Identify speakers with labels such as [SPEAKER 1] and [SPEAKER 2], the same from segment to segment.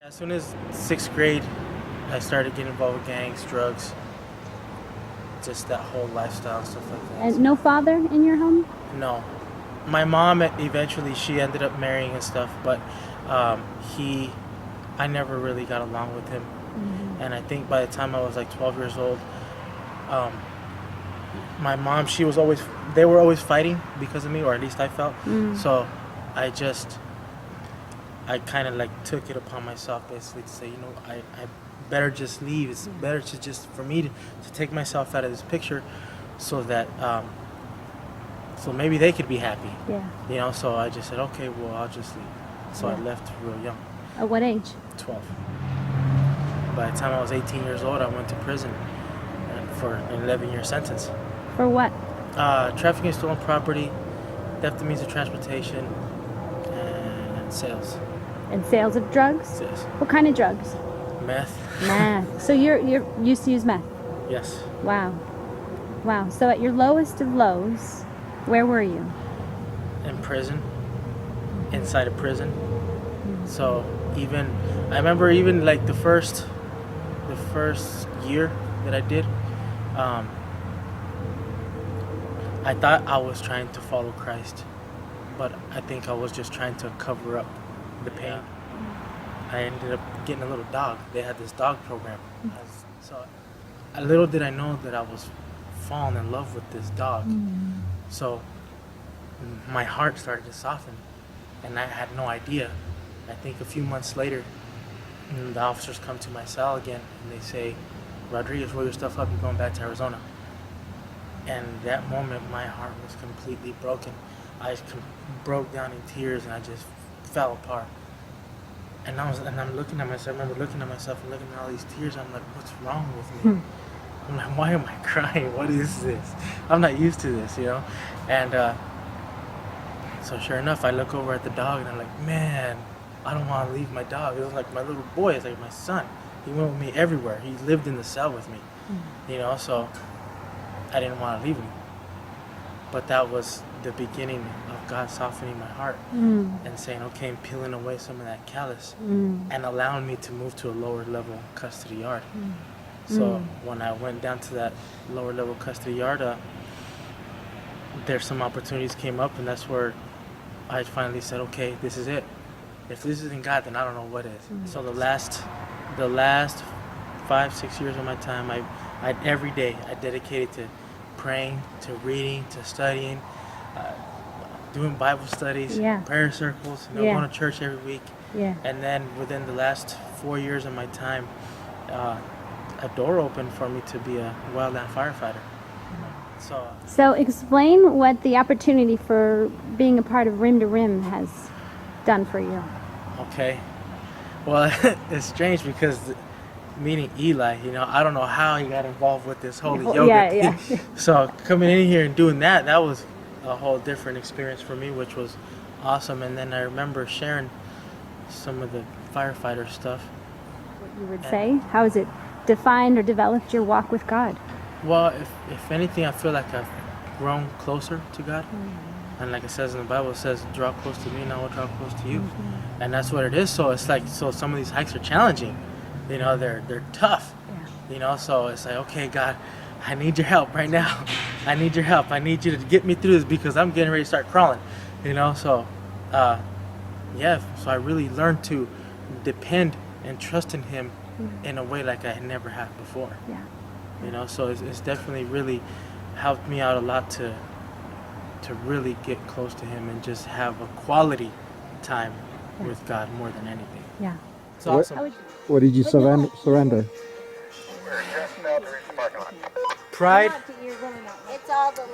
[SPEAKER 1] As soon as sixth grade, I started getting involved with gangs, drugs, just that whole lifestyle and stuff like that.
[SPEAKER 2] And no father in your home?
[SPEAKER 1] No, my mom eventually she ended up marrying and stuff, but um, he, I never really got along with him, and I think by the time I was like 12 years old, um, my mom she was always they were always fighting because of me, or at least I felt. So I just I kind of like took it upon myself basically to say, I better just leave. It's better to just for me to take myself out of this picture so that so maybe they could be happy.
[SPEAKER 2] Yeah.
[SPEAKER 1] So I just said, okay, well, I'll just leave. So I
[SPEAKER 2] Yeah.
[SPEAKER 1] left real young,
[SPEAKER 2] At what age?
[SPEAKER 1] 12. By the time I was 18 years old, I went to prison for an 11-year sentence.
[SPEAKER 2] For what?
[SPEAKER 1] Trafficking stolen property, theft of means of transportation, and sales.
[SPEAKER 2] And sales of drugs?
[SPEAKER 1] Yes.
[SPEAKER 2] What kind of drugs?
[SPEAKER 1] Meth.
[SPEAKER 2] Meth. So you're used to use meth?
[SPEAKER 1] Yes.
[SPEAKER 2] Wow. Wow. So at your lowest of lows, where were you?
[SPEAKER 1] In prison, inside a prison. So I remember even like the first year that I did, I thought I was trying to follow Christ, but I think I was just trying to cover up the pain. I ended up getting a little dog. They had this dog program. So a little did I know that I was falling in love with this dog. So my heart started to soften, and I had no idea. I think a few months later, the officers come to my cell again, and they say, Rodriguez, roll your stuff up, you're going back to Arizona. And that moment, my heart was completely broken. I broke down in tears, and I just fell apart. And I'm looking at myself. I remember looking at myself and looking at all these tears. I'm like, what's wrong with me? I'm like, why am I crying? What is this? I'm not used to this, And so sure enough, I look over at the dog, and I'm like, man, I don't want to leave my dog. It was like my little boy. It's like my son. He went with me everywhere. He lived in the cell with me, So I didn't want to leave him. But that was the beginning of God softening my heart and saying, okay, I'm peeling away some of that callous and allowing me to move to a lower level custody yard. So when I went down to that lower level custody yard, there's some opportunities came up, and that's where I finally said, okay, this is it. If this isn't God, then I don't know what is. So the last 5-6 years of my time, I every day I dedicated to praying, to reading, to studying, doing Bible studies, prayer circles, going to church every week. And then within the last 4 years of my time, a door opened for me to be a wildland firefighter.
[SPEAKER 2] So explain what the opportunity for being a part of Rim to Rim has done for you.
[SPEAKER 1] Okay. Well, it's strange because meeting Eli, I don't know how he got involved with this holy yoga. So coming in here and doing that was a whole different experience for me, which was awesome. And then I remember sharing some of the firefighter stuff.
[SPEAKER 2] What you would say? How has it defined or developed your walk with God?
[SPEAKER 1] Well, if anything, I feel like I've grown closer to God. And like it says in the Bible, it says, draw close to me and I will draw close to you. And that's what it is. So it's like, some of these hikes are challenging. They're tough. So it's like, okay, God, I need your help right now. I need your help. I need you to get me through this because I'm getting ready to start crawling. So I really learned to depend and trust in Him in a way like I had never had before. So it's definitely really helped me out a lot to really get close to Him and just have a quality time with God more than anything. It's awesome.
[SPEAKER 3] What did you surrender?
[SPEAKER 4] We're just about to reach the parking lot.
[SPEAKER 1] Pride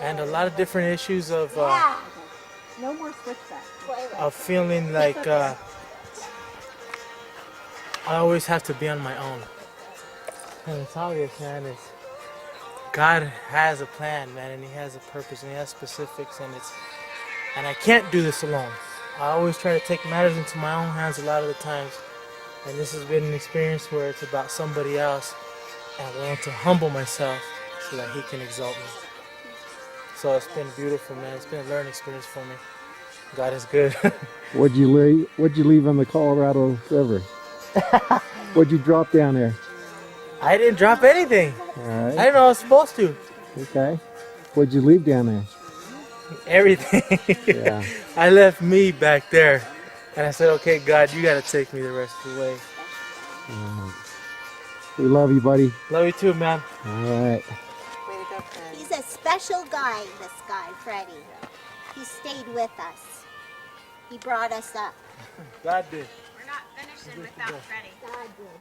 [SPEAKER 1] and a lot of different issues of
[SPEAKER 2] No more switchbacks.
[SPEAKER 1] of feeling like I always have to be on my own. And it's obvious, man. God has a plan, man, and He has a purpose, and He has specifics, and I can't do this alone. I always try to take matters into my own hands a lot of the times, and this has been an experience where it's about somebody else, and I learn to humble myself so that He can exalt me. So it's been beautiful, man. It's been a learning experience for me. God is good.
[SPEAKER 3] What'd you leave in the Colorado River? What'd you drop down there?
[SPEAKER 1] I didn't drop anything.
[SPEAKER 3] All
[SPEAKER 1] I
[SPEAKER 3] right.
[SPEAKER 1] didn't know I was supposed to.
[SPEAKER 3] Okay. What'd you leave down there?
[SPEAKER 1] Everything.
[SPEAKER 3] Yeah.
[SPEAKER 1] I left me back there. And I said, okay, God, you got to take me the rest of the way.
[SPEAKER 3] We love you, buddy.
[SPEAKER 1] Love you too, man.
[SPEAKER 3] All right.
[SPEAKER 5] He's a special guy, this guy, Freddie. He stayed with us. He brought us up.
[SPEAKER 1] God did.
[SPEAKER 6] We're not finishing without Freddie.
[SPEAKER 5] God did.